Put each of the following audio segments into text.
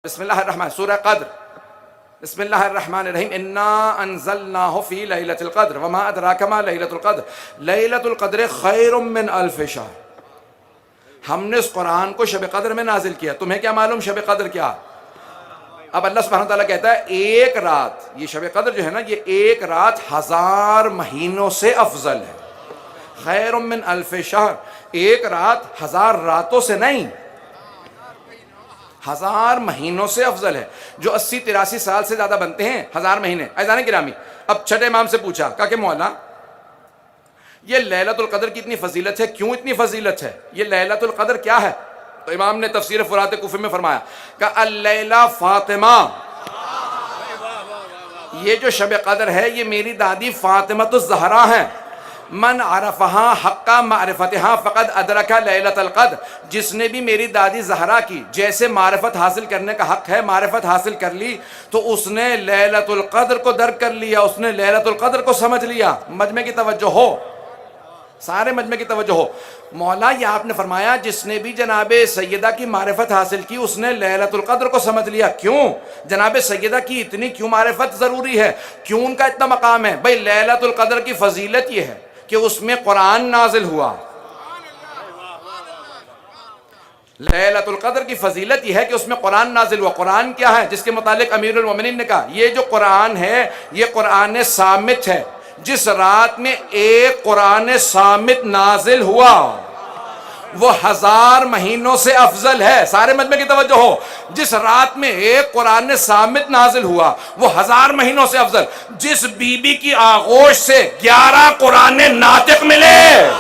بسم اللہ الرحمن، سورہ قدر، بسم اللہ الرحمن الرحیم، انا انزلناہ فی لیلۃ القدر وما ادراک ما لیلۃ القدر لیلۃ القدر خیر من الف شہر۔ ہم نے اس قرآن کو شب قدر میں نازل کیا، تمہیں کیا معلوم شب قدر کیا؟ اب اللہ سبحانہ وتعالیٰ کہتا ہے ایک رات، یہ شب قدر جو ہے نا، یہ ایک رات 1000 مہینوں سے افضل ہے۔ خیر من الف شہر، ایک رات 1000 راتوں سے نہیں، 1000 مہینوں سے افضل ہے۔ جو 80-83 سال سے زیادہ بنتے ہیں 1000 مہینے۔ عزیزان گرامی، اب چھٹے امام سے پوچھا، کہا کہ مولا یہ لیلۃ القدر کی اتنی فضیلت ہے، کیوں اتنی فضیلت ہے؟ یہ لیلۃ القدر کیا ہے؟ تو امام نے تفسیر فرات کوفی میں فرمایا کہ اللیلہ فاطمہ، یہ جو شب قدر ہے یہ میری دادی فاطمۃ الزہرا ہیں۔ من عرفہا حق معرفتہا فقد ادرک لیلۃ القدر، جس نے بھی میری دادی زہرا کی جیسے معرفت حاصل کرنے کا حق ہے معرفت حاصل کر لی، تو اس نے لیلۃ القدر کو درک کر لیا، اس نے لیلۃ القدر کو سمجھ لیا۔ مجمع کی توجہ ہو، سارے مجمع کی توجہ ہو۔ مولا یہ آپ نے فرمایا جس نے بھی جناب سیدہ کی معرفت حاصل کی اس نے لیلۃ القدر کو سمجھ لیا۔ کیوں جناب سیدہ کی اتنی کیوں معرفت ضروری ہے، کیوں ان کا اتنا مقام ہے؟ بھئی لیلۃ القدر کی فضیلت یہ ہے کہ اس میں قرآن نازل ہوا۔ لیلۃ القدر کی فضیلت یہ ہے کہ اس میں قرآن نازل ہوا۔ قرآن کیا ہے؟ جس کے متعلق امیر المومنین نے کہا یہ جو قرآن ہے یہ قرآن صامت ہے۔ جس رات میں ایک قرآن صامت نازل ہوا وہ 1000 مہینوں سے افضل ہے۔ سارے مجمع کی توجہ ہو، جس رات میں ایک قرآن صامت نازل ہوا وہ 1000 مہینوں سے افضل۔ جس بی بی کی آغوش سے 11 قرآن ناطق ملے،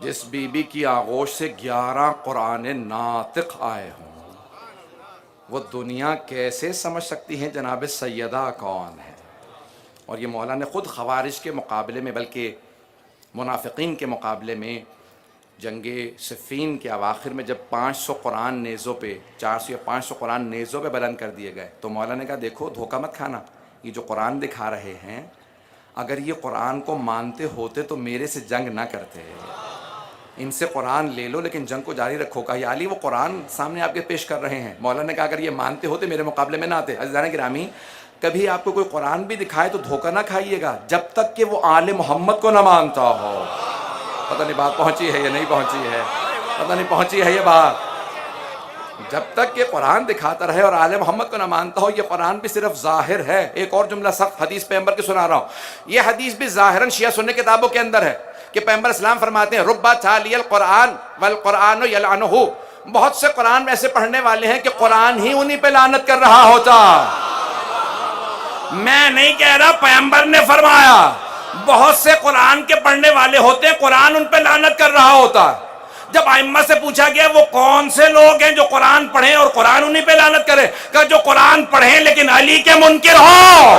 جس بی بی کی آغوش سے 11 قرآن ناطق آئے ہوں، وہ دنیا کیسے سمجھ سکتی ہیں جناب سیدہ کون ہے؟ اور یہ مولا نے خود خوارج کے مقابلے میں بلکہ منافقین کے مقابلے میں جنگ صفین کے اواخر میں جب 500 قرآن نیزوں پہ 400 یا 500 قرآن نیزوں پہ بلند کر دیے گئے تو مولا نے کہا دیکھو دھوکہ مت کھانا، یہ جو قرآن دکھا رہے ہیں اگر یہ قرآن کو مانتے ہوتے تو میرے سے جنگ نہ کرتے، ان سے قرآن لے لو لیکن جنگ کو جاری رکھو۔ کہا یا علی وہ قرآن سامنے آپ کے پیش کر رہے ہیں۔ مولا نے کہا اگر یہ مانتے ہوتے میرے مقابلے میں نہ آتے۔ عزیزان گرامی، کبھی آپ کو کوئی قرآن بھی دکھائے تو دھوکہ نہ کھائیے گا جب تک کہ وہ آل محمد کو نہ مانتا ہو۔ پتہ نہیں بات پہنچی ہے یا نہیں پہنچی ہے، پتہ نہیں پہنچی ہے یہ بات۔ جب تک کہ قرآن دکھاتا رہے اور آل محمد کو نہ مانتا ہو، یہ قرآن بھی صرف ظاہر ہے۔ ایک اور جملہ سخت حدیث پیغمبر کی سنا رہا ہوں، یہ حدیث بھی ظاہراً شیعہ سنی کتابوں کے اندر ہے کہ پیغمبر اسلام فرماتے ہیں ربا تالی القرآن والقرآن یلعنہ، بہت سے قرآن ایسے پڑھنے والے ہیں کہ قرآن ہی انہی پہ لعنت کر رہا ہوتا۔ میں نہیں کہہ رہا، پیغمبر نے فرمایا بہت سے قرآن کے پڑھنے والے ہوتے ہیں قرآن ان پہ لعنت کر رہا ہوتا۔ جب ائمہ سے پوچھا گیا وہ کون سے لوگ ہیں جو قرآن پڑھیں اور قرآن انہی پہ لعنت کرے، کہ جو قرآن پڑھیں لیکن علی کے منکر ہو۔